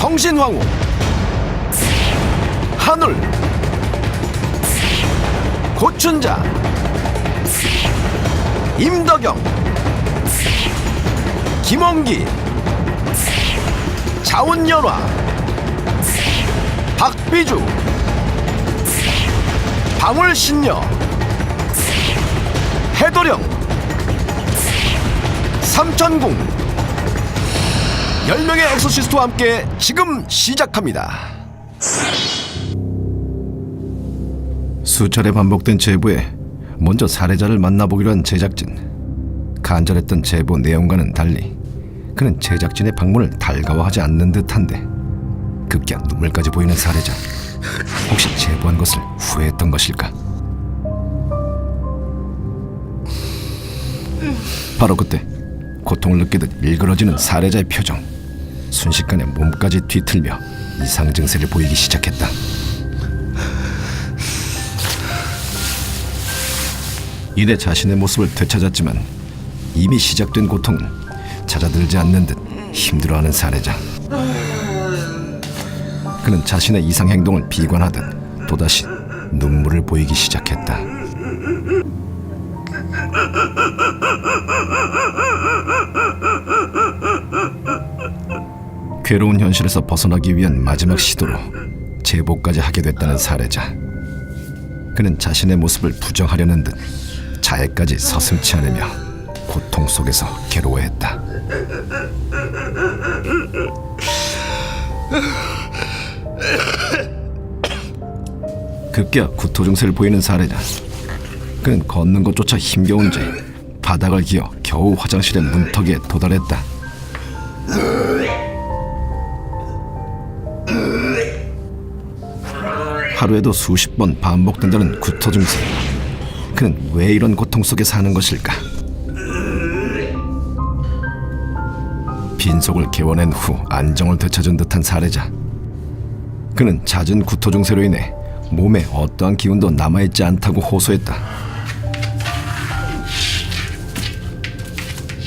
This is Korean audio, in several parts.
성신황후, 한울, 고춘자, 임덕영, 김원기, 자운연화, 박비주, 방울신녀, 해도령, 삼천궁. 10명의 엑소시스트와 함께 지금 시작합니다. 수차례 반복된 제보에 먼저 살해자를 만나보기로 한 제작진. 간절했던 제보 내용과는 달리 그는 제작진의 방문을 달가워하지 않는 듯한데 급기야 눈물까지 보이는 살해자. 혹시 제보한 것을 후회했던 것일까? 바로 그때 고통을 느끼듯 일그러지는 살해자의 표정. 순식간에 몸까지 뒤틀며 이상 증세를 보이기 시작했다. 이내 자신의 모습을 되찾았지만 이미 시작된 고통은 잦아들지 않는 듯 힘들어하는 살해자. 그는 자신의 이상 행동을 비관하듯 또다시 눈물을 보이기 시작했다. 괴로운 현실에서 벗어나기 위한 마지막 시도로 제보까지 하게 됐다는 살해자. 그는 자신의 모습을 부정하려는 듯 자해까지 서슴지 않으며 고통 속에서 괴로워했다. 급기야 구토 증세를 보이는 살해자. 그는 걷는 것조차 힘겨운 채 바닥을 기어 겨우 화장실의 문턱에 도달했다. 하루에도 수십 번 반복된다는 구토 증세. 그는 왜 이런 고통 속에 사는 것일까? 빈속을 개워낸 후 안정을 되찾은 듯한 살해자. 그는 잦은 구토 증세로 인해 몸에 어떠한 기운도 남아있지 않다고 호소했다.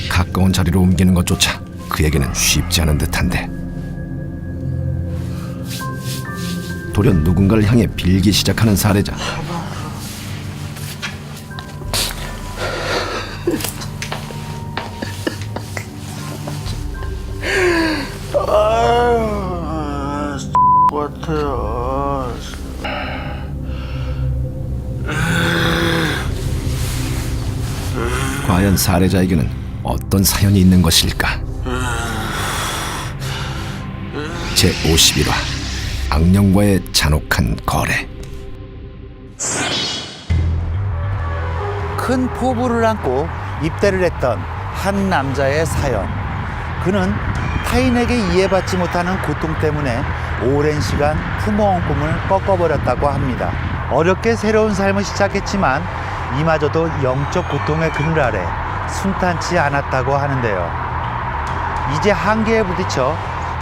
가까운 자리로 옮기는 것조차 그에게는 쉽지 않은 듯한데 돌연 누군가를 향해 빌기 시작하는 살해자. 같아요. 과연 살해자에게는 어떤 사연이 있는 것일까? 제51화 악령과의 잔혹한 거래. 큰 포부를 안고 입대를 했던 한 남자의 사연. 그는 타인에게 이해받지 못하는 고통 때문에 오랜 시간 품어온 꿈을 꺾어버렸다고 합니다. 어렵게 새로운 삶을 시작했지만 이마저도 영적 고통의 그늘 아래 순탄치 않았다고 하는데요. 이제 한계에 부딪혀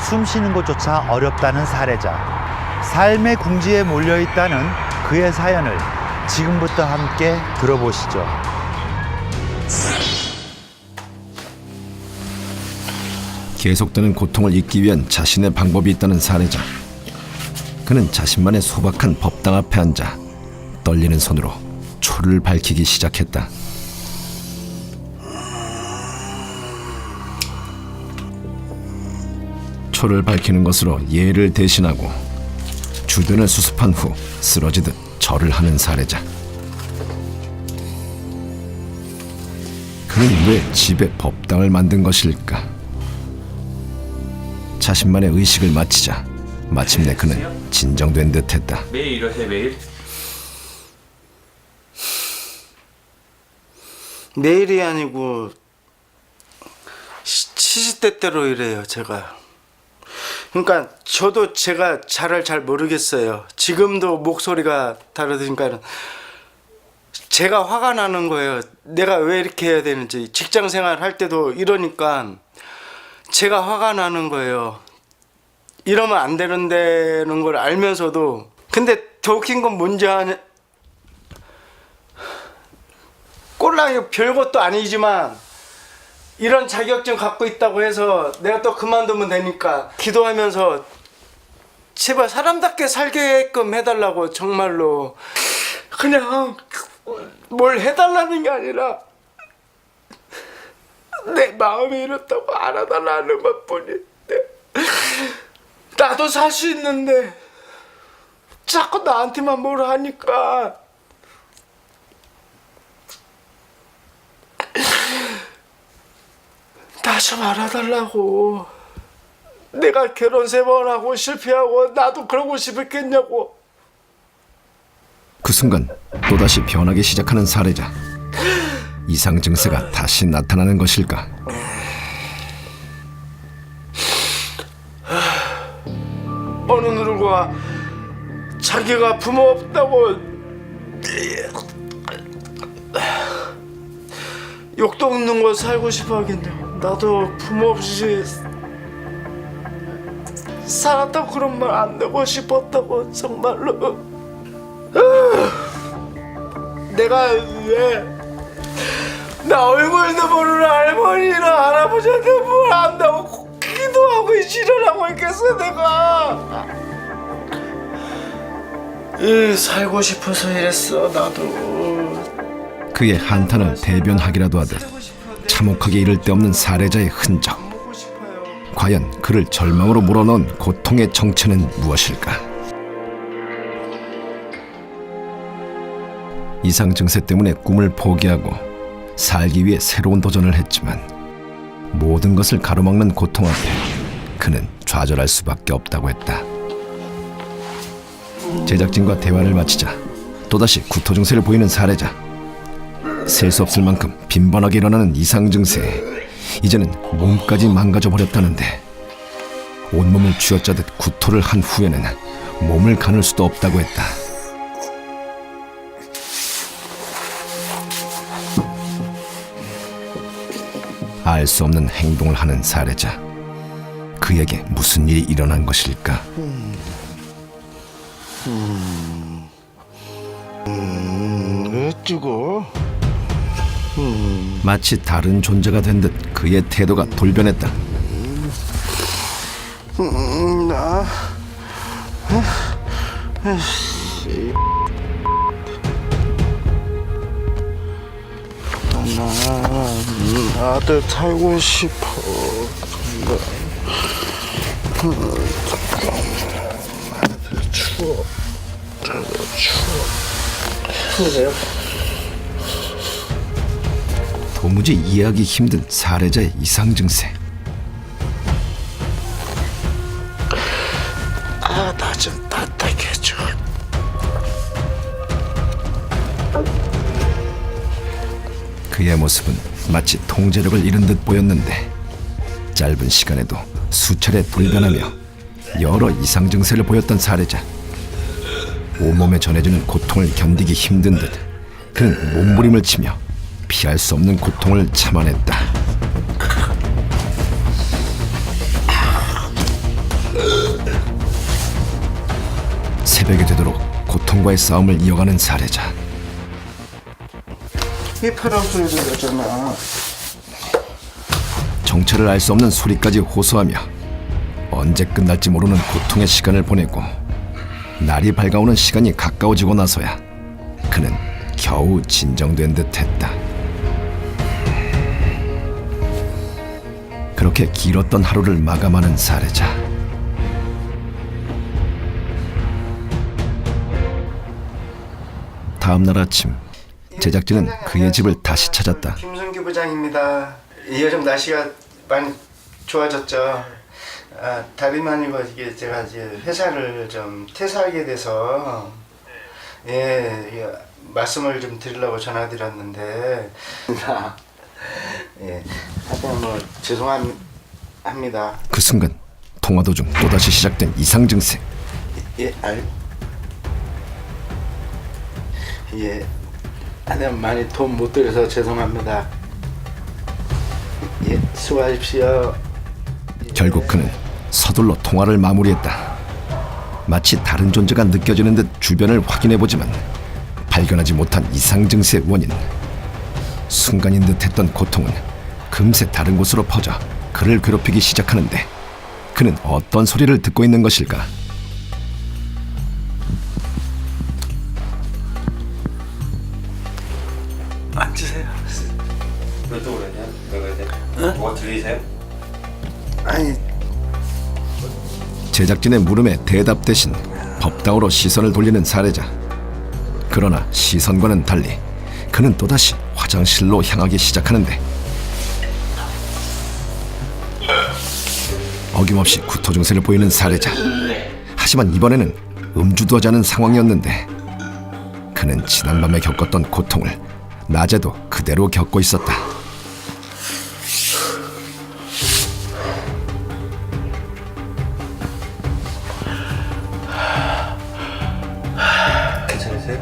숨쉬는 것조차 어렵다는 살해자. 삶의 궁지에 몰려있다는 그의 사연을 지금부터 함께 들어보시죠. 계속되는 고통을 잊기 위한 자신의 방법이 있다는 살해자. 그는 자신만의 소박한 법당 앞에 앉아 떨리는 손으로 초를 밝히기 시작했다. 초를 밝히는 것으로 예를 대신하고 주변을 수습한 후 쓰러지듯 절을 하는 살해자. 그는 왜 집에 법당을 만든 것일까? 자신만의 의식을 마치자 마침내 그는 진정된 듯했다. 매일 이러세요, 매일? 매일이 아니고 시시때때로 이래요, 제가. 그러니까 저도 제가 잘 모르겠어요. 지금도 목소리가 다르니까 제가 화가 나는 거예요. 내가 왜 이렇게 해야 되는지. 직장 생활 할 때도 이러니까 제가 화가 나는 거예요. 이러면 안 되는 걸 알면서도. 근데 더 웃긴 건 뭔지 아냐? 꼴랑 별것도 아니지만 이런 자격증 갖고 있다고 해서 내가 또 그만두면 되니까 기도하면서 제발 사람답게 살게끔 해달라고 정말로. 그냥 뭘 해달라는 게 아니라 내 마음이 이렇다고 알아달라는 것뿐인데 나도 살 수 있는데 자꾸 나한테만 뭘 하니까 나 좀 알아달라고. 내가 결혼 3번 하고 실패하고 나도 그러고 싶었겠냐고. 그 순간 또다시 변하기 시작하는 사례자. 이상 증세가 다시 나타나는 것일까? 어느 누구가 자기가 부모 없다고 욕도 없는 거 살고 싶어 하겠냐고. 나도 부모 없이 살았다고 그런 말 안 되고 싶었다고 정말로. 내가 왜 나 얼굴도 모르는 할머니랑 할아버지한테 뭘 안다고 기도하고 지랄하고 있겠어 내가. 살고 싶어서 이랬어 나도. 그의 한탄을 대변하기라도 하듯 참혹하게 이를 데 없는 사례자의 흔적. 먹고 싶어요. 과연 그를 절망으로 몰아넣은 고통의 정체는 무엇일까? 이상 증세 때문에 꿈을 포기하고 살기 위해 새로운 도전을 했지만 모든 것을 가로막는 고통 앞에 그는 좌절할 수밖에 없다고 했다. 제작진과 대화를 마치자 또다시 구토 증세를 보이는 사례자. 셀 수 없을 만큼 빈번하게 일어나는 이상 증세에 이제는 몸까지 망가져 버렸다는데 온몸을 쥐어짜듯 구토를 한 후에는 몸을 가눌 수도 없다고 했다. 알 수 없는 행동을 하는 사례자. 그에게 무슨 일이 일어난 것일까? 어쩌고? 마치 다른 존재가 된 듯 그의 태도가 돌변했다. 나 아들 살고 싶어. 아들 추워. 추워요? 도무지 이해하기 힘든 사례자의 이상 증세. 나 좀 따뜻하게 해줘. 그의 모습은 마치 통제력을 잃은 듯 보였는데 짧은 시간에도 수차례 돌변하며 여러 이상 증세를 보였던 사례자. 온몸에 전해지는 고통을 견디기 힘든 듯 그는 몸부림을 치며 피할 수 없는 고통을 참아냈다. 새벽이 되도록 고통과의 싸움을 이어가는 사례자. 이 파란 소리 들렸잖아. 정체를 알 수 없는 소리까지 호소하며 언제 끝날지 모르는 고통의 시간을 보내고 날이 밝아오는 시간이 가까워지고 나서야 그는 겨우 진정된 듯했다. 그렇게 길었던 하루를 마감하는 사례자. 다음 날 아침 제작진은 그의 집을 다시 찾았다. 김성규 부장입니다. 요즘 날씨가 많이 좋아졌죠. 다름 아니고 이게 제가 이제 회사를 좀 퇴사하게 돼서 예, 말씀을 좀 드리려고 전화드렸는데 예, 하여튼 뭐 죄송합니다. 그 순간 통화 도중 또다시 시작된 이상 증세. 하여튼 많이 돈 못 들여서 죄송합니다. 예, 수고하십시오. 결국 그는 서둘러 통화를 마무리했다. 마치 다른 존재가 느껴지는 듯 주변을 확인해보지만 발견하지 못한 이상 증세의 원인. 순간인 듯했던 고통은 금세 다른 곳으로 퍼져 그를 괴롭히기 시작하는데 그는 어떤 소리를 듣고 있는 것일까? 뭐가 들리세요? 아니 제작진의 물음에 대답 대신 법당으로 시선을 돌리는 사례자. 그러나 시선과는 달리 그는 또다시 화장실로 향하기 시작하는데 어김없이 구토 증세를 보이는 사례자. 하지만 이번에는 음주도 하지 않은 상황이었는데 그는 지난밤에 겪었던 고통을 낮에도 그대로 겪고 있었다. 괜찮으세요?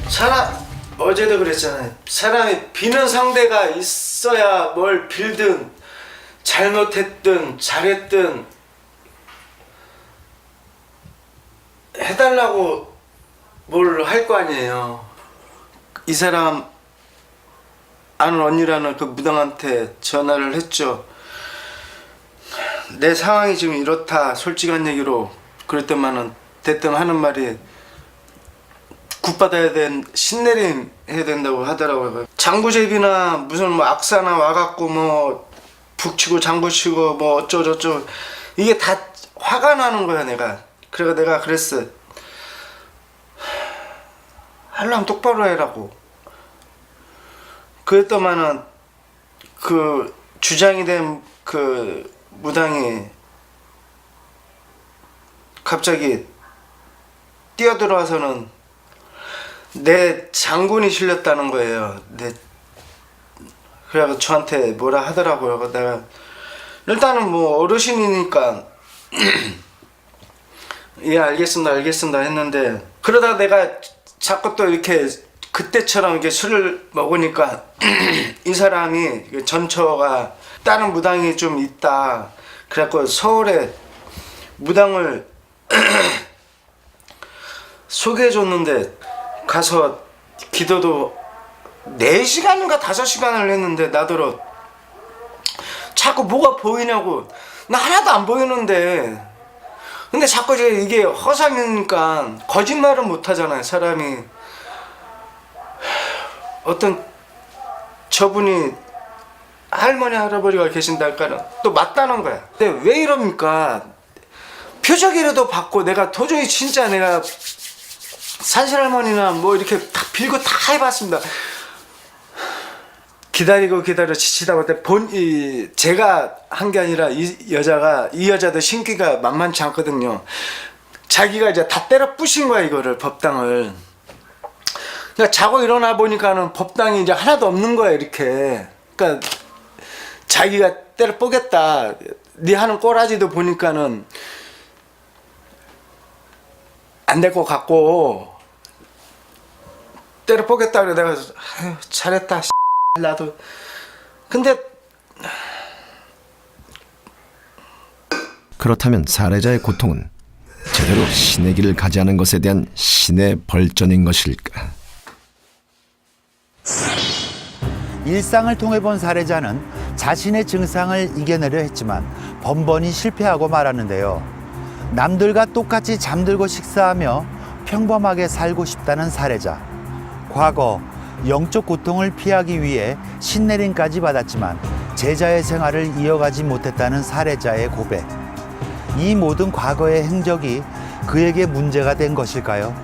사람 어제도 그랬잖아요. 사람이 비는 상대가 있어야 뭘 빌든 잘못했든 잘했든 해달라고 뭘 할 거 아니에요. 이 사람 아는 언니라는 그 무당한테 전화를 했죠. 내 상황이 지금 이렇다 솔직한 얘기로 그랬더만은 대뜸 하는 말이 굿받아야 된 신내림 해야 된다고 하더라고요. 장구제비나 무슨 뭐 악사나 와갖고 뭐 북치고 장구치고 뭐 어쩌고저쩌고 이게 다 화가 나는 거야 내가. 그래서 내가 그랬어. 하려면 똑바로 해라고. 그랬더만은 그 주장이 된 그 무당이 갑자기 뛰어들어와서는 내 장군이 실렸다는 거예요. 그래서 저한테 뭐라 하더라고요. 내가 일단은 뭐 어르신이니까 예 알겠습니다 했는데 그러다 내가 자꾸 또 이렇게 그때처럼 이렇게 술을 먹으니까 이 사람이 전처가 다른 무당이 좀 있다. 그래갖고 서울에 무당을 소개해줬는데 가서 기도도 4시간인가 5시간을 했는데 나더러 자꾸 뭐가 보이냐고. 나 하나도 안 보이는데 근데 자꾸 이게 허상이니까 거짓말은 못하잖아요 사람이. 어떤 저분이 할머니 할아버지가 계신다 할까는 또 맞다는 거야. 근데 왜 이럽니까? 표적이라도 받고 내가 도저히 진짜 내가 산신할머니나 뭐 이렇게 다 빌고 다 해봤습니다. 기다리고 지치다 보니 제가 한 게 아니라 이 여자도 신기가 만만치 않거든요. 자기가 이제 다 때려 부신 거야 이거를 법당을. 그러니까 자고 일어나 보니까는 법당이 이제 하나도 없는 거야 이렇게. 그러니까 자기가 때려 뽀겠다. 네 하는 꼬라지도 보니까는 안 될 것 같고 때려 뽀겠다 그래. 내가 아유, 잘했다 나도. 근데 그렇다면 사례자의 고통은 제대로 신의 길을 가지 않은 것에 대한 신의 벌전인 것일까? 일상을 통해 본 사례자는 자신의 증상을 이겨내려 했지만 번번이 실패하고 말았는데요. 남들과 똑같이 잠들고 식사하며 평범하게 살고 싶다는 사례자. 과거 영적 고통을 피하기 위해 신내림까지 받았지만 제자의 생활을 이어가지 못했다는 사례자의 고백. 이 모든 과거의 행적이 그에게 문제가 된 것일까요?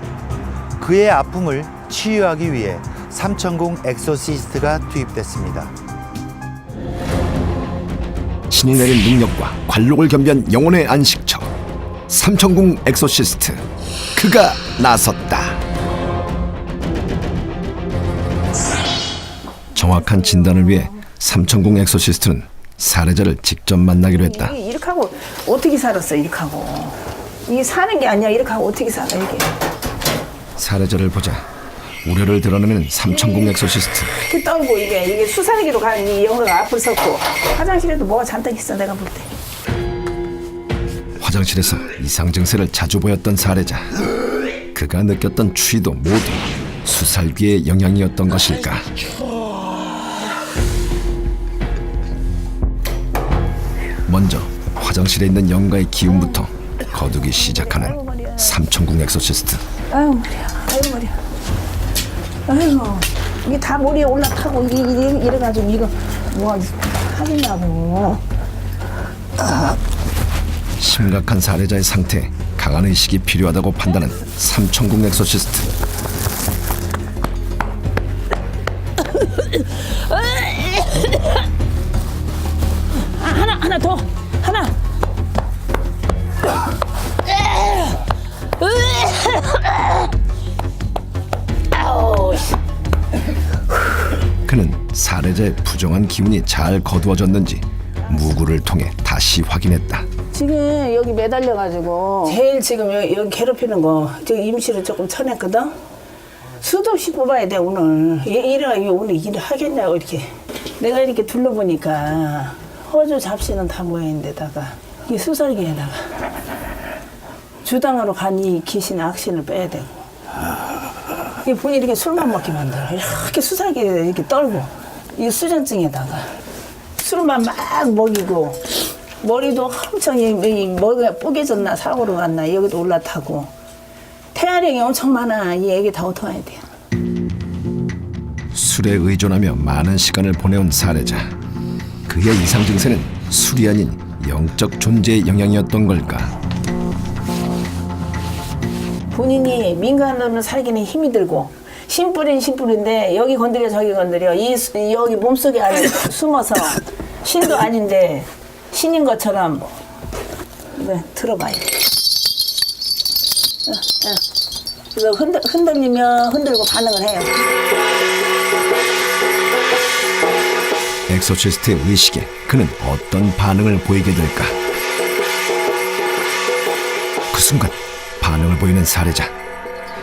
그의 아픔을 치유하기 위해 삼천궁 엑소시스트가 투입됐습니다. 신이 내린 능력과 관록을 겸비한 영혼의 안식처 삼천궁 엑소시스트. 그가 나섰다. 정확한 진단을 위해 삼천궁 엑소시스트는 사례자를 직접 만나기로 했다. 이렇게 하고 어떻게 살았어 이렇게 하고. 이게 사는 게 아니야 이렇게 하고 어떻게 살아 이게. 사례자를 보자 우려를 드러내는 삼천궁 엑소시스트. 이렇게 떨고 이게 수사기로 간 이 영어가 앞을 섰고 화장실에도 뭐가 잔뜩 있어 내가 볼 때. 화장실에서 이상 증세를 자주 보였던 사례자. 그가 느꼈던 추위도 모두 수살기의 영향이었던 것일까? 먼저 화장실에 있는 영가의 기운부터 거두기 시작하는 삼천궁 엑소시스트. 아유 머리야 아유 머리야 아이고 이게 다 머리에 올라타고 이래가지고 이거 뭐 하겠냐고. 심각한 살해자의 상태에 강한 의식이 필요하다고 판단한 삼천궁 엑소시스트. 하나 더 하나. 그는 살해자의 부정한 기운이 잘 거두어졌는지 무구를 통해 다시 확인했다. 지금 여기 매달려가지고 제일 지금 여기 괴롭히는 거 지금 임시로 조금 쳐냈거든. 수도 없이 뽑아야 돼 오늘. 이래가 오늘 일을 하겠냐고 이렇게. 내가 이렇게 둘러보니까 허주 잡시는 다 모여있는데다가 이 수살기에다가 주당으로 간 이 귀신 악신을 빼야 되고 이 본인이 이렇게 술만 먹게 만들어. 이렇게 수살기에 이렇게 떨고 이 수전증에다가 술만 막 먹이고 머리도 엄청 이 머리가 뽀개졌나 사고로 갔나 여기도 올라타고 태아령이 엄청 많아. 이 애기 다 어떡해야 돼요. 술에 의존하며 많은 시간을 보내온 살해자. 그의 이상 증세는 술이 아닌 영적 존재의 영향이었던 걸까? 본인이 민간으로 살기는 힘이 들고 신뿌린 신뿌린데 여기 건드려 저기 건드려 여기 몸속에 안에 숨어서 신도 아닌데 신인 것처럼 네, 들어봐요. 그래서 흔들리면 흔들고 반응을 해요. 엑소시스트의 의식에 그는 어떤 반응을 보이게 될까? 그 순간 반응을 보이는 살해자.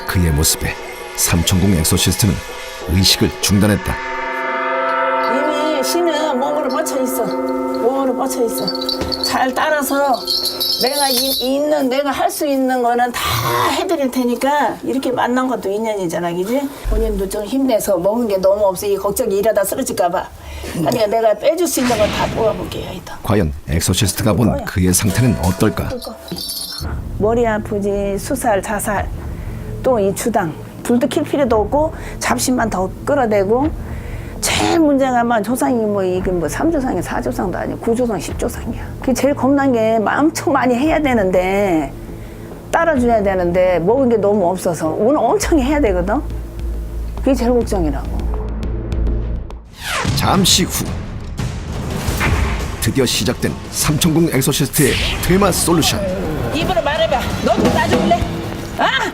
그의 모습에 삼천궁 엑소시스트는 의식을 중단했다. 이미 신은 몸으로 뻗쳐 있어. 몸으로 뻗쳐 있어. 잘 따라서 내가 할 수 있는 거는 다 해드릴 테니까 이렇게 만난 것도 인연이잖아, 그지? 본인도 좀 힘내서 먹은 게 너무 없어. 이 걱정이 일하다 쓰러질까봐. 그러니까 내가 빼줄 수 있는 건 다 뽑아볼게요, 일단. 과연 엑소시스트가 본 그의 상태는 어떨까? 머리 아프지, 수살, 자살, 또 이 주당. 불도 킬 필요도 없고 잡신만 더 끌어대고 제일 문제가 조상이 이게 3조상이 4조상도 아니고 9조상, 10조상이야. 그게 제일 겁난 게 엄청 많이 해야 되는데 따라줘야 되는데 먹은 게 너무 없어서 오늘 엄청 해야 되거든. 그게 제일 걱정이라고. 잠시 후 드디어 시작된 삼천궁 엑소시스트의 퇴마 솔루션. 입으로 말해봐. 너도 놔줄래? 아!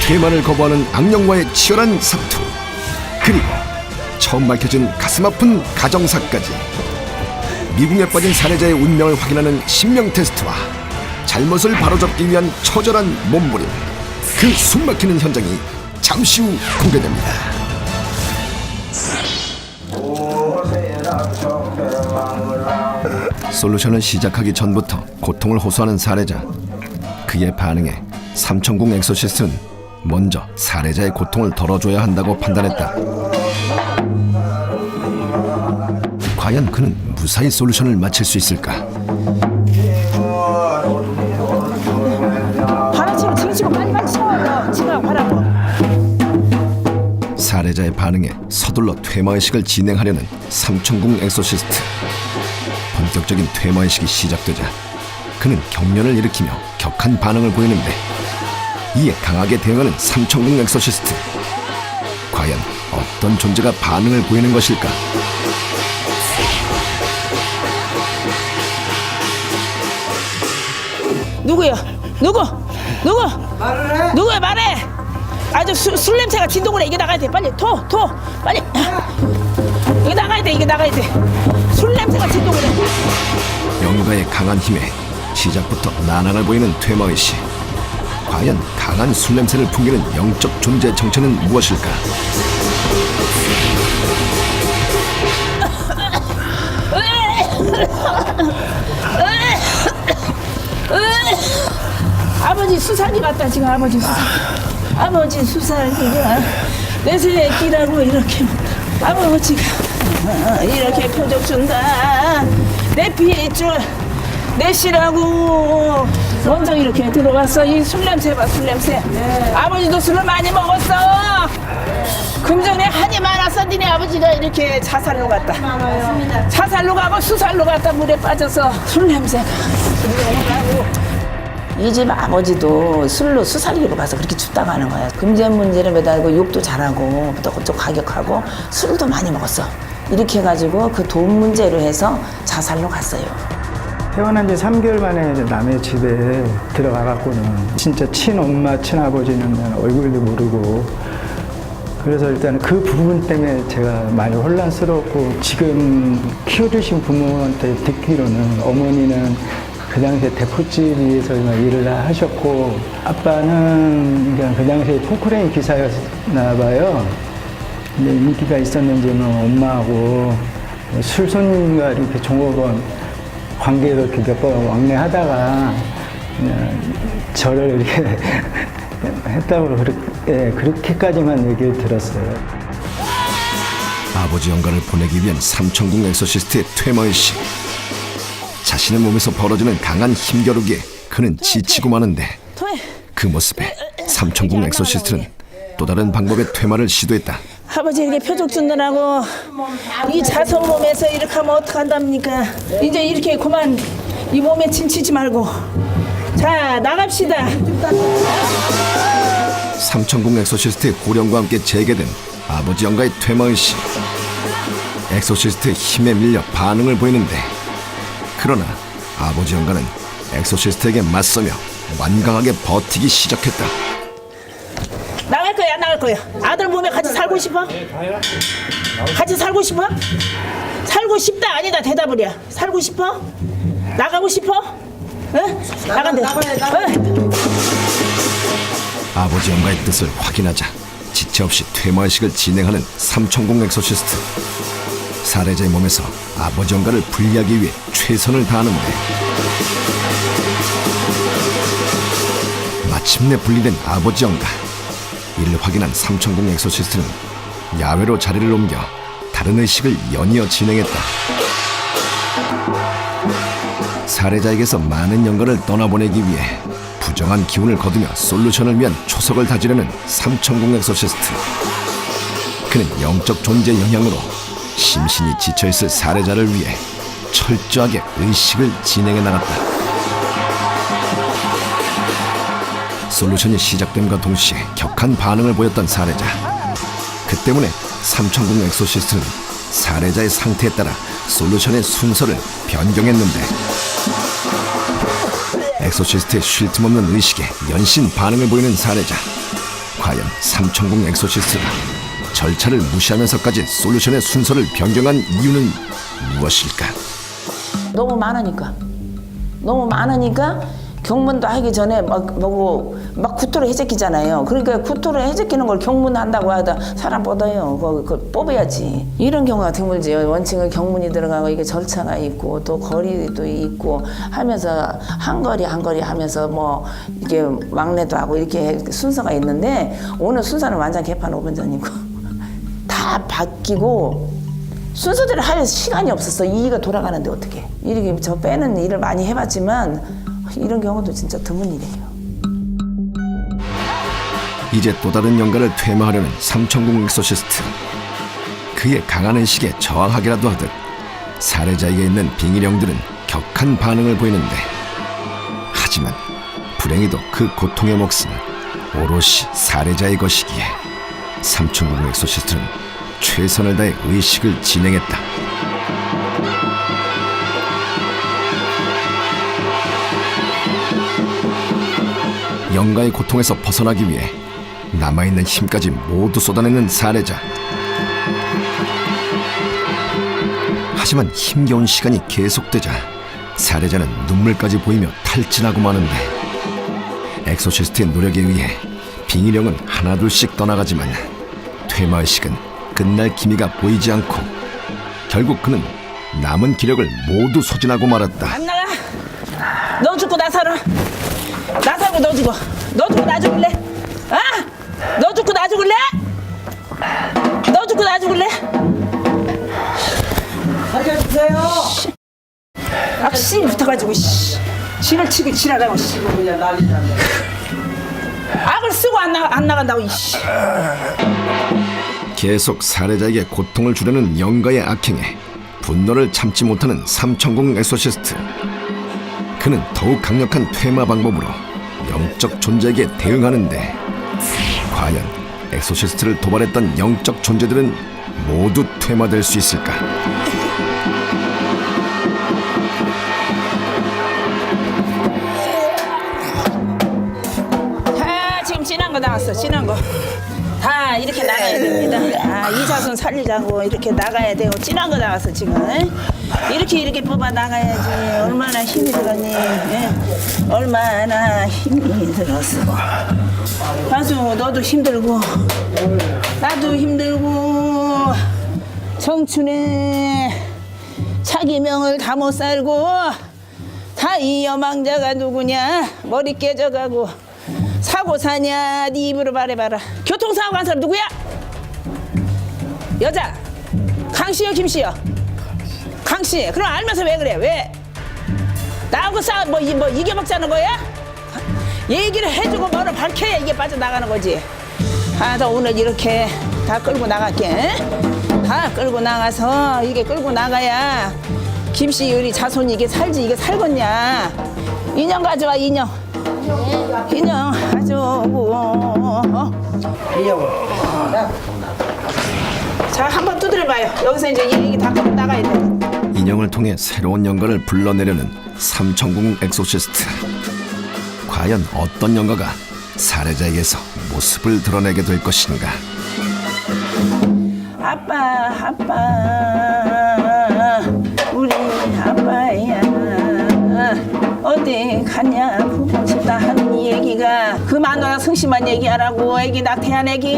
퇴마를 거부하는 악령과의 치열한 사투. 그리고 처음 밝혀진 가슴 아픈 가정사까지. 미궁에 빠진 살해자의 운명을 확인하는 신명 테스트와 잘못을 바로잡기 위한 처절한 몸부림. 그 숨막히는 현장이 잠시 후 공개됩니다. 솔루션을 시작하기 전부터 고통을 호소하는 살해자. 그의 반응에 삼천궁 엑소시스트는 먼저 살해자의 고통을 덜어줘야 한다고 판단했다. 과연 그는 무사히 솔루션을 마칠 수 있을까? 바라치고 징치고 빨리 치워. 지금 바라고. 살해자의 반응에 서둘러 퇴마의식을 진행하려는 삼천궁 엑소시스트. 본격적인 퇴마의식이 시작되자 그는 경련을 일으키며 격한 반응을 보이는데 이에 강하게 대응하는 삼천궁 엑소시스트. 과연 어떤 존재가 반응을 보이는 것일까? 누구야? 누구? 누구야 말해. 아주 술 냄새가 진동을 해. 이게 나가야 돼. 빨리 토 빨리. 이게 나가야 돼. 술 냄새가 진동을 해. 영가의 강한 힘에 시작부터 난항을 보이는 퇴마의식. 과연 강한 술 냄새를 풍기는 영적 존재의 정체는 무엇일까? 아버지 수살기 같다 지금. 아버지 수살기가 내 새끼라고 이렇게 아버지가 이렇게 표적 준다. 내 피줄 내시라고 먼저 이렇게 들어갔어. 이 술 냄새 봐, 술 냄새. 아버지도 술을 많이 먹었어. 금전에 한이 많았어. 니네 아버지가 이렇게 자살로 갔다. 자살로 가고 수살로 갔다 물에 빠져서 술 냄새가. 이 집 아버지도 술로 수살기로 가서 그렇게 죽다고 하는 거야. 금전 문제를 매달고 욕도 잘하고 또 가격하고 술도 많이 먹었어. 이렇게 해가지고 그 돈 문제로 해서 자살로 갔어요. 태어난 지 3개월 만에 이제 남의 집에 들어가갖고는 진짜 친엄마, 친아버지는 얼굴도 모르고 그래서 일단 그 부분 때문에 제가 많이 혼란스럽고 지금 키워주신 부모한테 듣기로는 어머니는 그 당시에 대포집 위에서 일을 하셨고 아빠는 그 당시에 포크레인 기사였나 봐요. 근데 인기가 있었는지 엄마하고 술손님과 이렇게 종업원 관계도 이렇게 몇 번 왕래하다가 그냥 저를 이렇게 했다고 그렇게까지만 얘기를 들었어요. 아버지 영가를 보내기 위한 삼천궁 엑소시스트의 퇴마의식. 자신의 몸에서 벌어지는 강한 힘겨루기에 그는 지치고 마는데 그 모습에 삼천궁 엑소시스트는 또 다른 방법의 퇴마를 시도했다. 아버지 이렇게 표적 준다고 이 자성 몸에서 이렇게 하면 어떡한답니까? 이제 이렇게 그만 이 몸에 침치지 말고 자 나갑시다. 삼천궁 엑소시스트의 고령과 함께 재개된 아버지 영가의 퇴마의식. 엑소시스트의 힘에 밀려 반응을 보이는데 그러나 아버지 영가는 엑소시스트에게 맞서며 완강하게 버티기 시작했다. 나갈 거야 나갈 거야. 아들 몸에 같이 살고 싶어? 같이 살고 싶어? 살고 싶다 아니다 대답을 해. 살고 싶어? 나가고 싶어? 응? 나간대. 응? 아버지 영가의 뜻을 확인하자 지체 없이 퇴마의식을 진행하는 삼천궁 엑소시스트. 살해자의 몸에서 아버지 영가를 분리하기 위해 최선을 다하는데 마침내 분리된 아버지 영가. 이를 확인한 삼천궁 엑소시스트는 야외로 자리를 옮겨 다른 의식을 연이어 진행했다. 살해자에게서 많은 영가를 떠나보내기 위해 부정한 기운을 거두며 솔루션을 위한 초석을 다지려는 삼천궁 엑소시스트. 그는 영적 존재 영향으로 심신이 지쳐있을 살해자를 위해 철저하게 의식을 진행해 나갔다. 솔루션이 시작됨과 동시에 격한 반응을 보였던 살해자. 그 때문에 삼천궁 엑소시스트는 살해자의 상태에 따라 솔루션의 순서를 변경했는데 엑소시스트의 쉴 틈 없는 의식에 연신 반응을 보이는 살해자. 과연 삼천궁 엑소시스트가 절차를 무시하면서까지 솔루션의 순서를 변경한 이유는 무엇일까? 너무 많으니까 경문도 하기 전에 막 구토를 해제키잖아요. 그러니까 구토를 해제키는 걸 경문한다고 하다 사람 뻗어요. 그거 뽑아야지. 이런 경우가 드물지. 원칙은 경문이 들어가고 이게 절차가 있고 또 거리도 있고 하면서 한 거리 하면서 뭐 이게 왕래도 하고 이렇게 순서가 있는데 오늘 순서는 완전 개판 5분 전이고 다 바뀌고 순서대로 할 시간이 없었어. 이가 돌아가는데 어떻게? 이렇게 저 빼는 일을 많이 해봤지만 이런 경우도 진짜 드문 일이에요. 이제 또 다른 영가를 퇴마하려는 삼천궁 엑소시스트. 그의 강한 의식에 저항하기라도 하듯 살해자에게 있는 빙의령들은 격한 반응을 보이는데 하지만 불행히도 그 고통의 몫은 오롯이 살해자의 것이기에 삼천궁 엑소시스트는 최선을 다해 의식을 진행했다. 영가의 고통에서 벗어나기 위해 남아있는 힘까지 모두 쏟아내는 살해자. 하지만 힘겨운 시간이 계속되자 살해자는 눈물까지 보이며 탈진하고 마는데 엑소시스트의 노력에 의해 빙의령은 하나둘씩 떠나가지만 퇴마의식은 끝날 기미가 보이지 않고 결국 그는 남은 기력을 모두 소진하고 말았다. 안 나가. 너 죽고 나 살아. 나 살고 너 죽어. 너 죽고 나 죽을래? 아? 너 죽고 나 죽을래? 너 죽고 나 죽을래? 살려주세요. 악씨 붙어가지고 지를 치고 지랄하고 악을 쓰고 안 나간다고 계속 살해자에게 고통을 주려는 영가의 악행에 분노를 참지 못하는 삼천궁 엑소시스트. 그는 더욱 강력한 퇴마 방법으로 영적 존재에게 대응하는데, 과연 엑소시스트를 도발했던 영적 존재들은 모두 퇴마될 수 있을까? 다 지금 진한 거 나왔어. 진한 거 다 이렇게 나가야 됩니다. 이 자손 살리자고 이렇게 나가야 되고 진한 거 나왔어 지금. 이렇게 뽑아 나가야지. 얼마나 힘이 들었니? 얼마나 힘이 들었어. 가수 너도 힘들고 나도 힘들고 청춘에 자기 명을 다 못 살고 다 이 여망자가 누구냐? 머리 깨져가고 사고 사냐? 네 입으로 말해봐라. 교통사고 한 사람 누구야? 여자. 강씨요 김씨요? 강씨. 그럼 알면서 왜 그래? 왜? 나하고 뭐 이겨먹자는 거야? 얘기를 해주고 뭐를 밝혀야 이게 빠져나가는 거지. 나 오늘 이렇게 다 끌고 나갈게. 다 끌고 나가서 이게 끌고 나가야 김씨 우리 자손이 이게 살지. 이게 살겠냐. 인형 가져와 인형. 인형 가져오고. 자, 한번 두드려봐요. 여기서 이제 이 얘기 다 끌고 나가야 돼. 인형을 통해 새로운 영가를 불러내려는 삼천궁 엑소시스트. 과연 어떤 영가가 살해자에게서 모습을 드러내게 될 것인가? 아빠 우리 아빠야 어디 갔냐 보고 싶다 하는 이 얘기가 그 마누라 성심한 얘기하라고. 애기 낙태한 애기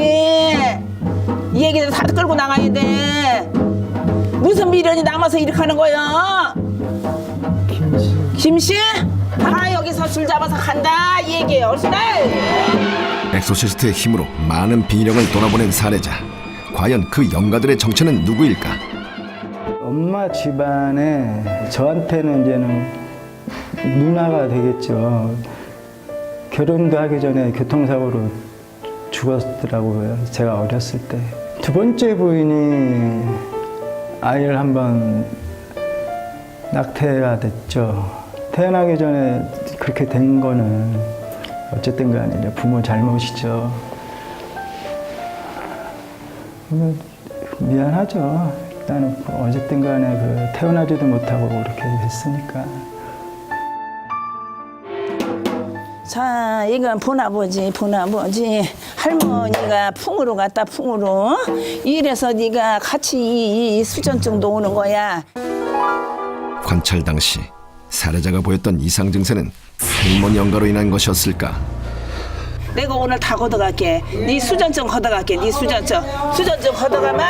이 얘기들 다 끌고 나가야 돼. 무슨 미련이 남아서 이렇게 하는 거야? 김씨? 여기서 줄 잡아서 간다 이 얘기예요. 얼씨나. 엑소시스트의 힘으로 많은 비령을 돌아보낸 살해자. 과연 그 영가들의 정체는 누구일까? 엄마 집안에 저한테는 이제는 누나가 되겠죠. 결혼도 하기 전에 교통사고로 죽었더라고요. 제가 어렸을 때. 두 번째 부인이 아이를 한번 낙태가 됐죠. 태어나기 전에 그렇게 된 거는 어쨌든 간에 이제 부모 잘못이죠. 미안하죠. 일단은 어쨌든 간에 태어나지도 못하고 그렇게 됐으니까. 자, 이건 본아버지 할머니가 풍으로 갔다 풍으로. 이래서 네가 같이 이 수전증도 오는 거야. 관찰 당시 살해자가 보였던 이상 증세는 할머니 영가로 인한 것이었을까? 내가 오늘 다 걷어갈게. 네 수전증 걷어갈게. 네 수전증 걷어가마.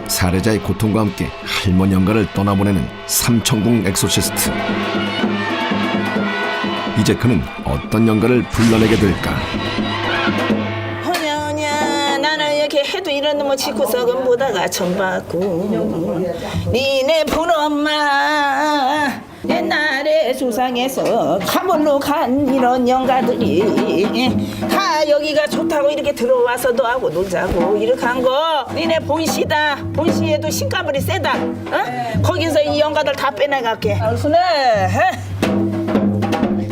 살해자의 고통과 함께 할머니 영가를 떠나보내는 삼천궁 엑소시스트. 이제 그는 어떤 영가를 불러내게 될까? 허냐 나는 이렇게 해도 이런 놈의 짓구석은 보다가 처음 봤고. 니네 푼엄마 옛날에 조상에서 가물로 간 이런 영가들이 다 여기가 좋다고 이렇게 들어와서 너하고 놀자고 이렇게 한 거 니네 본시다. 본시에도 신가물이 세다. 거기서 이 영가들 다 빼내갈게. 알수네.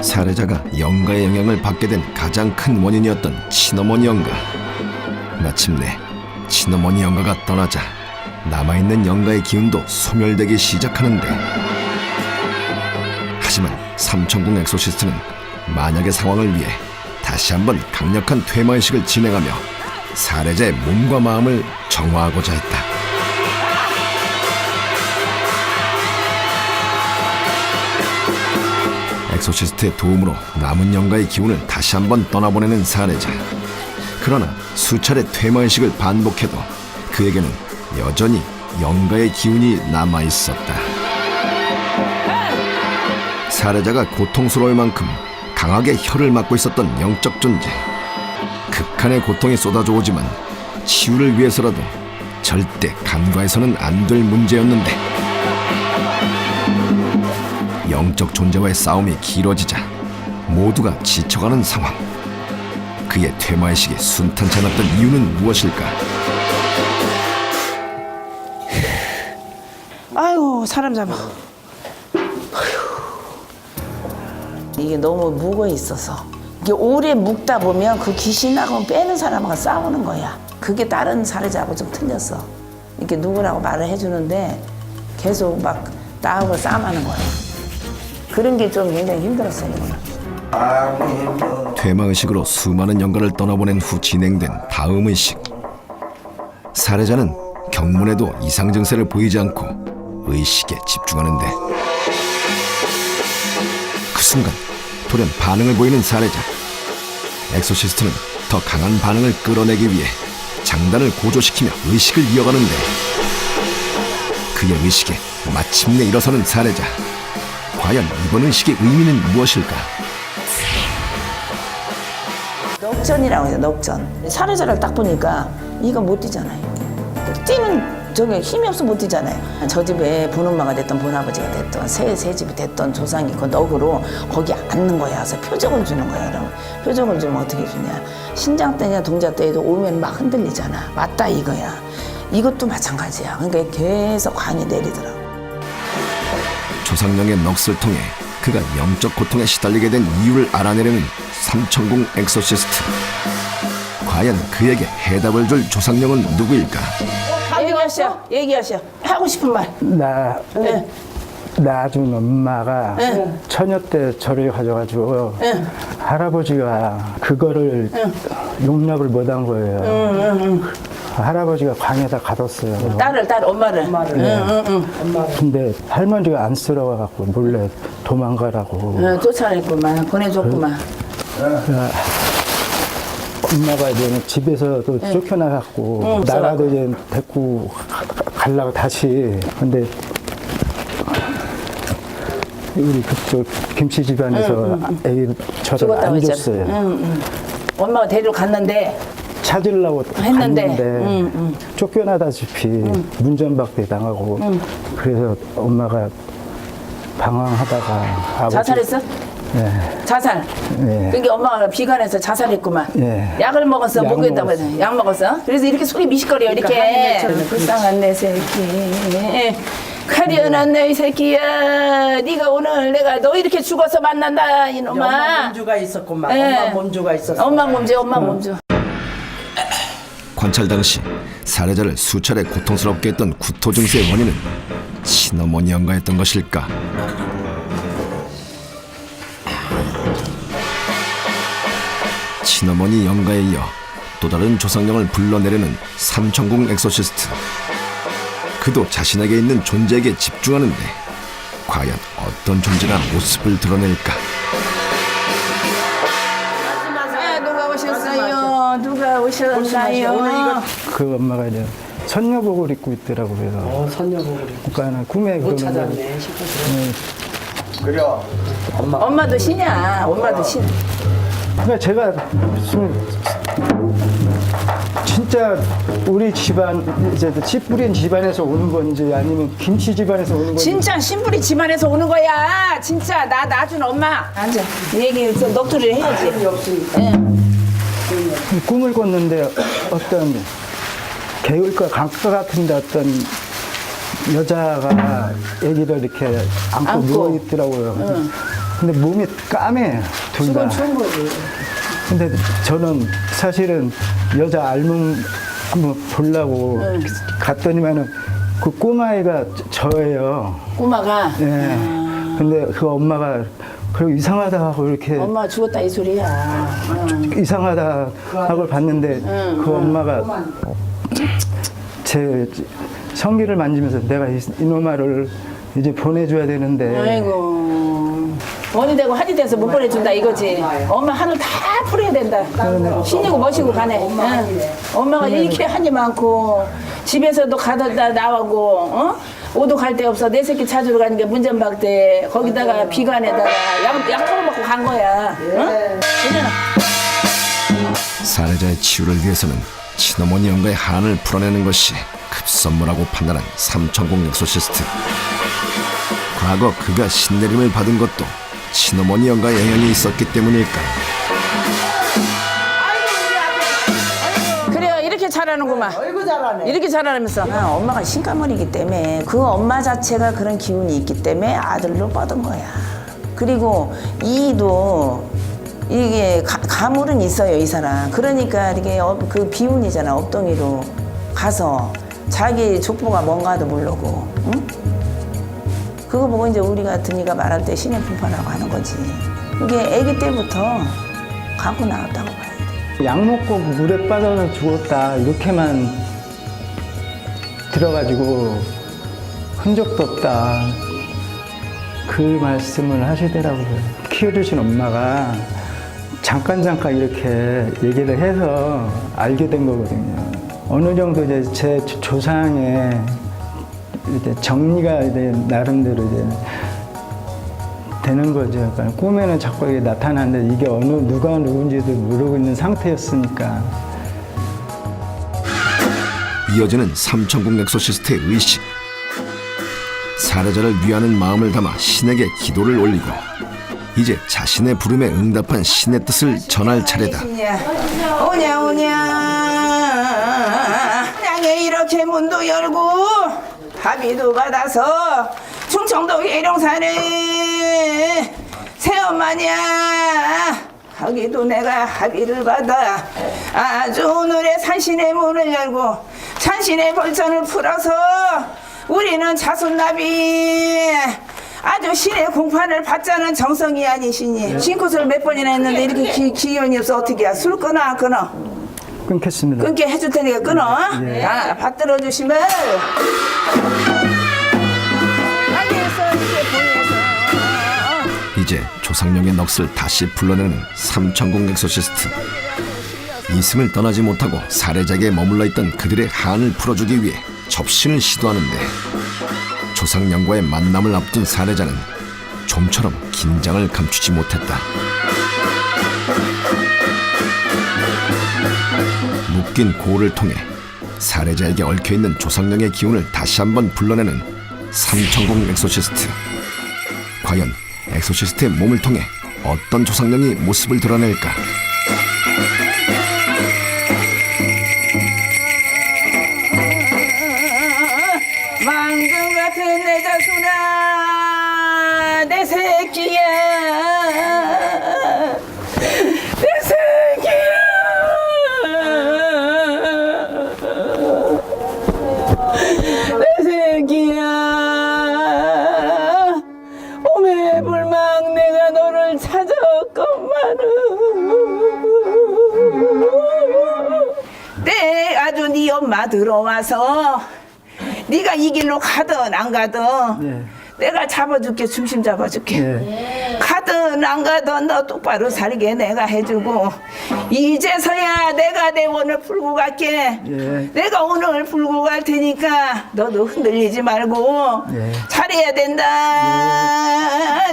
살해자가 영가의 영향을 받게 된 가장 큰 원인이었던 친어머니 영가. 마침내 친어머니 영가가 떠나자 남아있는 영가의 기운도 소멸되기 시작하는데, 하지만 삼천궁 엑소시스트는 만약의 상황을 위해 다시 한번 강력한 퇴마의식을 진행하며 살해자의 몸과 마음을 정화하고자 했다. 엑소시스트의 도움으로 남은 영가의 기운을 다시 한번 떠나보내는 살해자. 그러나 수차례 퇴마의식을 반복해도 그에게는 여전히 영가의 기운이 남아있었다. 살해자가 고통스러울 만큼 강하게 혀를 막고 있었던 영적 존재. 극한의 고통이 쏟아져 오지만 치유를 위해서라도 절대 간과해서는 안 될 문제였는데, 영적 존재와의 싸움이 길어지자 모두가 지쳐가는 상황. 그의 퇴마의식이 순탄치 않았던 이유는 무엇일까? 아이고 사람 잡아. 이게 너무 묵어 있어서 이게 오래 묵다 보면 그 귀신하고 빼는 사람하고 싸우는 거야. 그게 다른 사례자하고 좀 틀렸어. 이렇게 누구라고 말을 해주는데 계속 막 나하고 싸움하는 거야. 그런 게 좀 굉장히 힘들었어요. 퇴마의식으로 수많은 영가를 떠나보낸 후 진행된 다음 의식. 살해자는 경문에도 이상 증세를 보이지 않고 의식에 집중하는데 그 순간 돌연 반응을 보이는 살해자. 엑소시스트는 더 강한 반응을 끌어내기 위해 장단을 고조시키며 의식을 이어가는데 그의 의식에 마침내 일어서는 살해자. 과연 이번 의식의 의미는 무엇일까? 넉전이라고 해요. 넉전. 살해자를 딱 보니까 이가 못 뛰잖아요. 뛰는 저게 힘이 없어 못 뛰잖아요. 저 집에 본엄마가 됐던 본아버지가 됐던 새 집이 됐던 조상이 그 넋으로 거기 앉는 거야. 그래서 표적을 주는 거야. 그럼 표적을 주면 어떻게 주냐. 신장 때냐 동자 때에도 오면 막 흔들리잖아. 맞다 이거야. 이것도 마찬가지야. 그러니까 계속 관이 내리더라고. 조상령의 넋을 통해 그가 영적 고통에 시달리게 된 이유를 알아내려는 삼천궁 엑소시스트. 과연 그에게 해답을 줄 조상령은 누구일까? 얘기하셔. 하고 싶은 말. 낳아준 엄마가 네. 처녀 때 저를 가져가지고 네. 할아버지가 그거를 용납을 못한 거예요. 할아버지가 광에다 가뒀어요. 딸 엄마를. 근데 할머니가 안쓰러워갖고 몰래 도망가라고. 쫓아냈구만. 보내줬구만. 엄마가 이제 집에서도 쫓겨나갖고 나라도 이제 데리고 가려고 다시. 근데 우리 그쪽 김씨 집안에서 애기 저를 안 줬어요. 엄마가 데리러 갔는데 찾으려고 했는데, 갔는데 쫓겨나다시피 문전박대 당하고 그래서 엄마가 방황하다가 아버지 자살했어? 네. 자살. 네. 그러니까 엄마가 비관해서 자살했구만. 네. 약을 먹었어, 약 못 그랬다고 해서 먹었어. 약 먹었어. 그래서 이렇게 속이 미식거려 이렇게. 불쌍한 내 새끼. 가련한 내 새끼야. 네가 오늘 내가 너 이렇게 죽어서 만난다 이놈아. 엄마 몸주가 있었구만. 엄마 몸주가 있었어. 엄마 몸주. 관찰 당시 살해자를 수차례 고통스럽게 했던 구토 증세의 원인은 친어머니 영가였던 것일까? 친어머니 영가에 이어 또 다른 조상령을 불러내려는 삼천궁 엑소시스트. 그도 자신에게 있는 존재에게 집중하는데 과연 어떤 존재가 모습을 드러낼까? 누가 오셨어요? 누가 오셨나요? 그 엄마가 이제 선녀복을 입고 있더라고요. 선녀복을 그러니까 꿈에 못 그러는데 찾았네 싶어서. 엄마도 신이야. 엄마도 신. 그러니까 제가 무슨 진짜 우리 집안 이제 씨 뿌린 집안에서 오는 건지 아니면 김씨 집안에서 오는 건지 진짜 신부리 집안에서 오는 거야. 진짜 나 낳아준 엄마. 앉아. 얘기 좀 넋두리를 해야지. 없으니까. 꿈을 꿨는데 어떤 개울가 강가 같은데 어떤 여자가 아기를 이렇게 안고 누워 있더라고요. 근데 몸이 까매 둘 다. 그건 좋은 거지. 근데 저는 사실은 여자 알몸 한번 보려고 갔더니만은 그 꼬마애가 저예요. 꼬마가. 예. 근데 그 엄마가 그리고 이상하다 하고 이렇게 엄마 죽었다 이 소리야. 이상하다 하고 봤는데 그 엄마가 제 성기를 만지면서 내가 이놈아를 이제 보내줘야 되는데 아이고. 원이 되고 한이 돼서 못 보내준다 이거지. 엄마 한을 다 풀어야 된다. 신이고 멋이고 가네. 엄마가 이렇게 한이 많고 집에서도 가다 나오고 오도 갈 데 없어. 내 새끼 찾으러 가는 게 문전박대. 거기다가 비관에다가 약 처먹고 간 거야. 괜찮아. 살해자의 치유를 위해서는 친어머니 영가의 한을 풀어내는 것이 급선무라고 판단한 삼천궁 엑소시스트. 과거 그가 신내림을 받은 것도 친어머니 영가 영향이 있었기 때문일까. 그래요, 이렇게 잘하는구만. 어이구 잘하네. 이렇게 잘하면서 엄마가 신가머리이기 때문에 그 엄마 자체가 그런 기운이 있기 때문에 아들로 뻗은 거야. 그리고 이도 이게 가물은 있어요, 이 사람. 그러니까 이게 그 비운이잖아. 업덩이로 가서 자기 족보가 뭔가도 모르고, 응? 그거 보고 이제 우리 같은 이가 말할 때 신의 분파라고 하는 거지. 이게 아기 때부터 갖고 나왔다고 봐야 돼. 약 먹고 물에 빠져서 죽었다 이렇게만 들어가지고 흔적도 없다 그 말씀을 하시더라고요. 키워주신 엄마가 잠깐 이렇게 얘기를 해서 알게 된 거거든요. 어느 정도 이제 제 조상에 이제 정리가 이제 나름대로 이제 되는 거죠. 그러니까 꿈에는 자꾸 이게 나타나는데 이게 누가 누군지도 모르고 있는 상태였으니까. 이어지는 삼천궁 엑소시스트의 의식. 살해자를 위하는 마음을 담아 신에게 기도를 올리고 이제 자신의 부름에 응답한 신의 뜻을 전할 차례다. 오냐 양에 이렇게 문도 열고 합의도 받아서 충청도 계룡산에 새엄마냐 거기도 내가 합의를 받아 아주 오늘의 산신의 문을 열고 산신의 벌전을 풀어서 우리는 자손나비 아주 신의 공판을 받자는 정성이 아니시니 신굿을 몇 번이나 했는데 이렇게 기운이 없어. 어떻게 해? 술 끊어 안 끊어? 끊겠습니다. 끊게 해줄 테니까 끊어. 자, 받들어 주시면 알겠어. 이제 보내서 이제 조상령의 넋을 다시 불러내는 삼천궁 엑소시스트. 이승을 떠나지 못하고 살해자에게 머물러 있던 그들의 한을 풀어주기 위해 접신을 시도하는데 조상령과의 만남을 앞둔 살해자는 좀처럼 긴장을 감추지 못했다. 묶인 고를 통해 살해자에게 얽혀있는 조상령의 기운을 다시 한번 불러내는 삼천궁 엑소시스트. 과연 엑소시스트의 몸을 통해 어떤 조상령이 모습을 드러낼까? 망금 같은 내 자손아 내 새끼야 내 새끼야 내 새끼야 오매불망 내가 너를 찾았건만은 내 아주 네 엄마 들어와서 네가 이 길로 가든 안 가든 내가 잡아줄게. 중심 잡아줄게. 가든 안 가든 너 똑바로 살게 내가 해주고 이제서야 내가 내 원을 풀고 갈게. 내가 오늘 풀고 갈 테니까 너도 흔들리지 말고 잘해야 된다.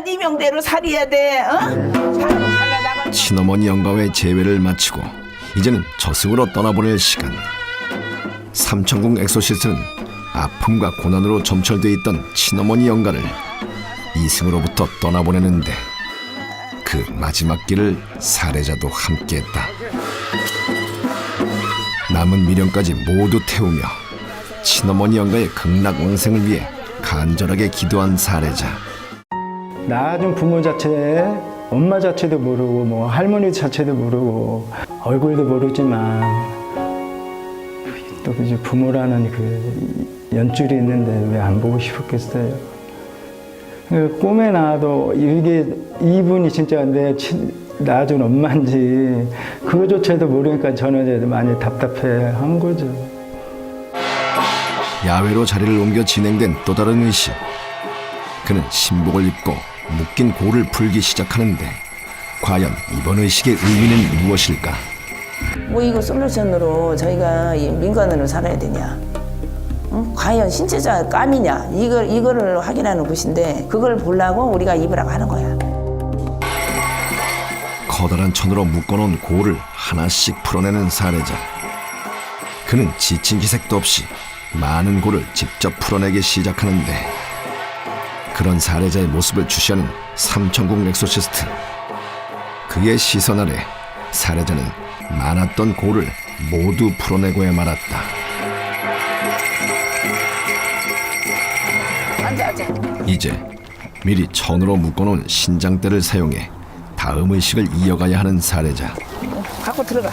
네 명대로 살아야 돼. 어? 살아나가. 친어머니 영가와의 재회를 마치고 이제는 저승으로 떠나보낼 시간. 삼천궁 엑소시스트는 아픔과 고난으로 점철돼 있던 친어머니 영가를 이승으로부터 떠나보내는데 그 마지막 길을 살해자도 함께했다. 남은 미련까지 모두 태우며 친어머니 영가의 극락왕생을 위해 간절하게 기도한 살해자. 낳아준 부모 자체, 엄마 자체도 모르고 뭐 할머니 자체도 모르고 얼굴도 모르지만 또 이제 부모라는 그 연줄이 있는데 왜 안 보고 싶었겠어요. 꿈에 나와도 이게 이분이 진짜 내 낳아준 엄마인지 그거조차도 모르니까 저는 이제 많이 답답해한 거죠. 야외로 자리를 옮겨 진행된 또 다른 의식. 그는 신복을 입고 묶인 고를 풀기 시작하는데 과연 이번 의식의 의미는 무엇일까? 뭐 이거 솔루션으로 저희가 이 민간으로 살아야 되냐? 응? 과연 신체자 감이냐? 이거를 확인하는 곳인데 그걸 보려고 우리가 입으라고 하는 거야. 커다란 천으로 묶어놓은 고를 하나씩 풀어내는 살해자. 그는 지친 기색도 없이 많은 고를 직접 풀어내기 시작하는데 그런 살해자의 모습을 주시하는 삼천국 엑소시스트. 그의 시선 아래 살해자는 많았던 고를 모두 풀어내고야 말았다. 이제 미리 천으로 묶어놓은 신장대를 사용해 다음 의식을 이어가야 하는 살해자. 갖고 들어가.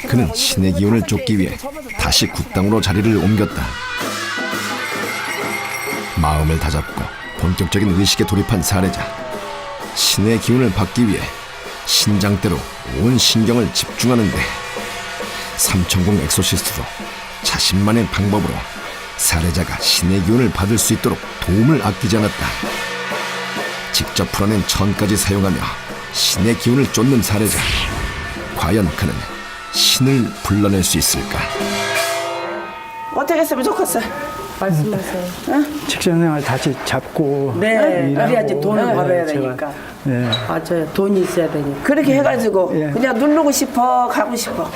그는 신의 기운을 쫓기 위해 다시 국당으로 자리를 옮겼다. 마음을 다잡고 본격적인 의식에 돌입한 살해자. 신의 기운을 받기 위해 신장대로 온 신경을 집중하는데 삼천국 엑소시스트도 자신만의 방법으로 살해자가 신의 기운을 받을 수 있도록 도움을 아끼지 않았다. 직접 풀어낸 천까지 사용하며 신의 기운을 쫓는 살해자. 과연 그는 신을 불러낼 수 있을까? 어떻게 했으면 좋겠어? 말씀하세요. 직장생활 다시 잡고 네, 일하고. 그래야지 돈을 벌어야 제가- 되니까. 네. 맞아요. 돈이 있어야 되니까. 그렇게 해가지고 예. 그냥 누르고 싶어, 가고 싶어.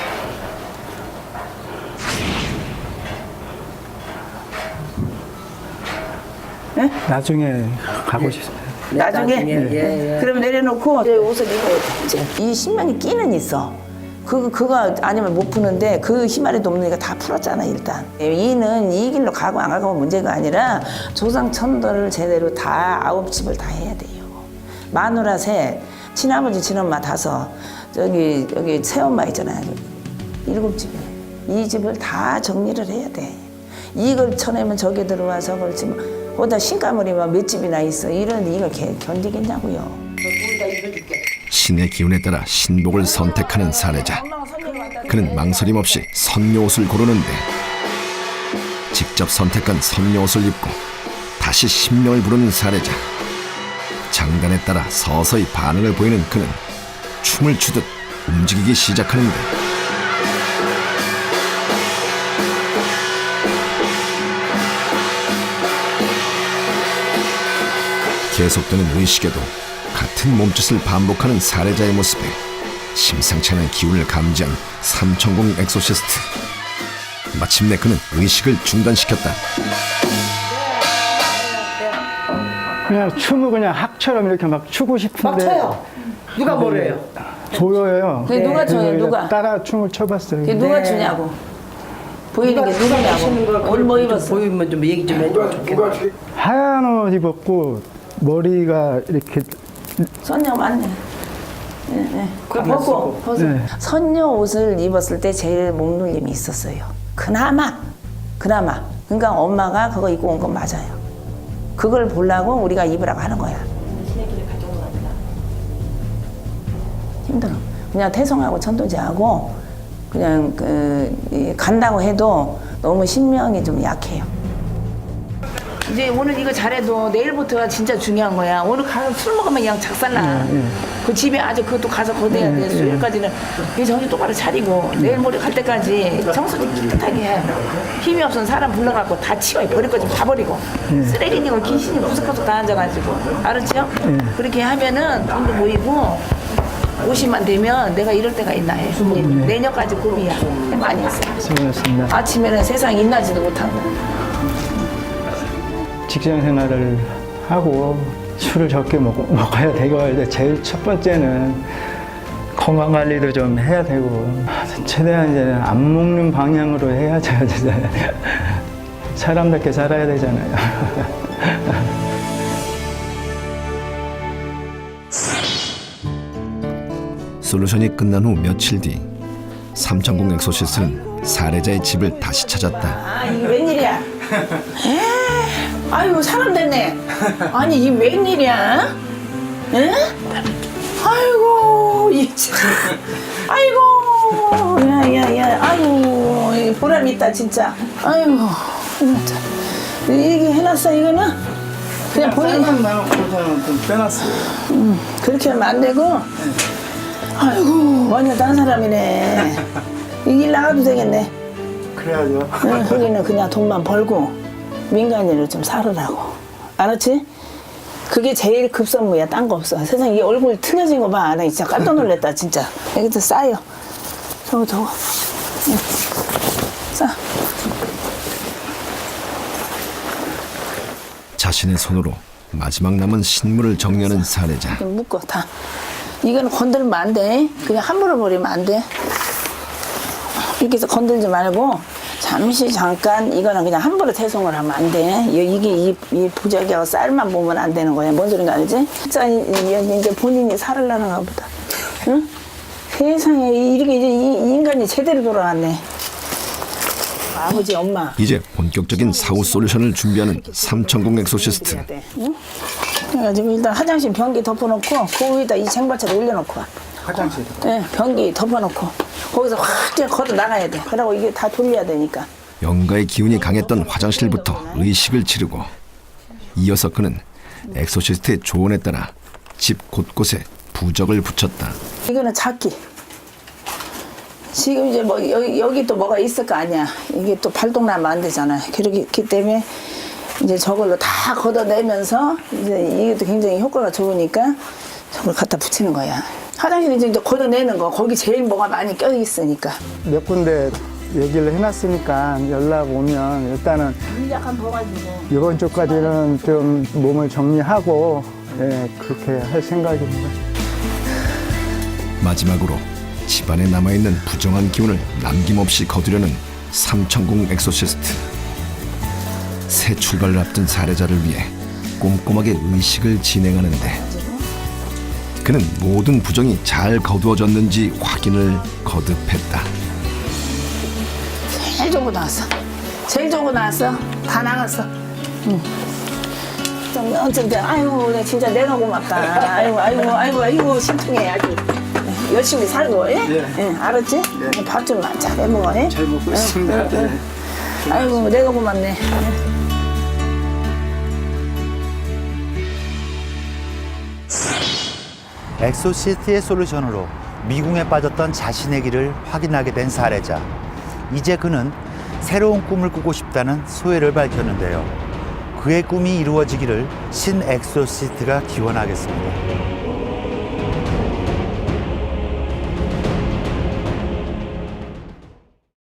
나중에 가고 싶습니다. 나중에? 예, 예. 그럼 내려놓고 이제 옷을 입어야 돼. 이제 이 신명이 끼는 있어. 그거 아니면 못 푸는데 그 희마리도 없으니까 다 풀었잖아 일단. 이는 이 길로 가고 안 가고 문제가 아니라 조상 천도를 제대로 다 9집을 다 해야 돼요. 마누라 셋, 친아버지 친엄마 5, 여기 새엄마 있잖아요. 7집이네. 이 집을 다 정리를 해야 돼. 이걸 쳐내면 저게 들어와 저걸 치면 거기다 신가물이면 몇 집이나 있어. 이걸 견디겠냐고요. 신의 기운에 따라 신복을 선택하는 살해자. 그는 망설임 없이 선녀 옷을 고르는데 직접 선택한 선녀 옷을 입고 다시 신명을 부르는 살해자. 장단에 따라 서서히 반응을 보이는 그는 춤을 추듯 움직이기 시작하는데 계속되는 의식에도 같은 몸짓을 반복하는 살해자의 모습에 심상치 않은 기운을 감지한 삼천국 엑소시스트. 마침내 그는 의식을 중단시켰다. 그냥 춤을 그냥 학처럼 이렇게 막 추고 싶은데 막 쳐요. 누가 뭐래요? 보여요. 그게 누가 그래서 춰요, 그냥 누가? 따라 춤을 춰봤어요. 그게 누가 주냐고. 보이는 게 하시는 걸 누구냐고. 오늘 뭐 입었어? 보이면 좀 얘기 좀 해주면 좋겠다. 하얀 옷 입었고 머리가 이렇게 선녀 맞네. 네. 그 벗고. 네. 선녀 옷을 입었을 때 제일 목놀림이 있었어요. 그나마. 그러니까 엄마가 그거 입고 온 건 맞아요. 그걸 보려고 우리가 입으라고 하는 거야. 힘들어. 그냥 태송하고 천도제하고 그냥 간다고 해도 너무 신명이 좀 약해요. 이제 오늘 이거 잘해도 내일부터가 진짜 중요한 거야. 오늘 가서 술 먹으면 그냥 작살나. 그 집에 아직 그것도 가서 거대야 돼. 수요일까지는 이 정신 똑바로 차리고 내일 모레 갈 때까지 청소를 깨끗하게 해. 힘이 없으면 사람 불러갖고 다 치워. 버릴 거 좀 다 버리고. 쓰레기니고 귀신이 구석구석 다 앉아가지고. 알았죠? 그렇게 하면은 돈도 모이고 50만 되면 내가 이럴 때가 있나 해. 내년까지 꿈이야. 많이 했어요. 수고하셨습니다. 아침에는 세상 인나지도 못하고. 직장 생활을 하고 술을 적게 먹어야 되고 제일 첫 번째는 건강 관리도 좀 해야 되고 최대한 이제 안 먹는 방향으로 해야죠. 사람답게 살아야 되잖아요. 솔루션이 끝난 후 며칠 뒤 삼천국 엑소시스트는 살해자의 집을 다시 찾았다. 아, 이게 웬일이야? 에? 아이고, 사람 됐네. 아니, 이게 웬일이야? 에? 아이고, 이 참. 아이고, 야, 아이고, 이 보람 있다, 진짜. 아이고, 참. 이게 해놨어, 이거는? 그냥 보이는. 좀 빼놨어요. 그렇게 하면 안 되고. 아이고, 완전 딴 사람이네. 이 길 나가도 되겠네. 그래야죠. 응, 거기는 그냥 돈만 벌고 민간인으로 좀 살으라고. 알았지? 그게 제일 급선무야. 딴 거 없어. 세상에 이 얼굴 틀려진 거 봐. 나 진짜 깜짝 놀랐다 진짜. 여기도 싸요. 저거. 응. 싸. 자신의 손으로 마지막 남은 신물을 정리하는 살해자. 좀 묶어 다. 이거는 건들면 안 돼. 그냥 함부로 버리면 안 돼. 이렇게 해서 건들지 말고 잠시 잠깐 이거는 그냥 함부로 태송을 하면 안 돼. 이게 이 부적이하고 쌀만 보면 안 되는 거야. 뭔 소린가 알지? 진짜 이제 본인이 살을 나는가 보다. 응? 세상에 이렇게 이제 이 인간이 제대로 돌아왔네. 아버지, 엄마. 이제 본격적인 사후 솔루션을 준비하는 삼천궁 엑소시스트. 해야 돼. 응? 그래가지고 일단 화장실 변기 덮어놓고 그 위에다 이 쟁반차를 올려놓고 와. 화장실. 네, 변기 덮어놓고 거기서 확 그냥 걷어 나가야 돼. 그러고 이게 다 돌려야 되니까. 영가의 기운이 강했던 화장실부터 의식을 치르고 이어서 그는 엑소시스트의 조언에 따라 집 곳곳에 부적을 붙였다. 이거는 작기. 지금 이제 뭐 여기 또 뭐가 있을 거 아니야. 이게 또 발동나면 안 되잖아. 그렇기 때문에 이제 저걸로 다 걷어내면서 이제 이것도 굉장히 효과가 좋으니까 저걸 갖다 붙이는 거야. 화장실 이제 걷어내는 거. 거기 제일 뭐가 많이 껴 있으니까. 몇 군데 얘기를 해놨으니까 연락 오면 일단은 약간 더 가지고. 이번 주까지는 좀 몸을 정리하고 예, 그렇게 할 생각입니다. 마지막으로 집안에 남아있는 부정한 기운을 남김없이 거두려는 삼천궁 엑소시스트. 새 출발을 앞둔 살해자를 위해 꼼꼼하게 의식을 진행하는데 그는 모든 부정이 잘 거두어졌는지 확인을 거듭했다. 제일 좋고 나왔어. 제일 좋고 나왔어. 다 나갔어. 응. 어쩐데 아이고 내가 진짜 내가 고맙다. 아이고 신통해 아주. 열심히 살고, 예? 예, 알았지? 밥 좀 잘 해먹어, 예? 잘 먹고 있습니다. 네. 아이고, 내가 고맙네. 엑소시스트의 솔루션으로 미궁에 빠졌던 자신의 길을 확인하게 된 살해자. 이제 그는 새로운 꿈을 꾸고 싶다는 소회를 밝혔는데요. 그의 꿈이 이루어지기를 신 엑소시스트가 기원하겠습니다.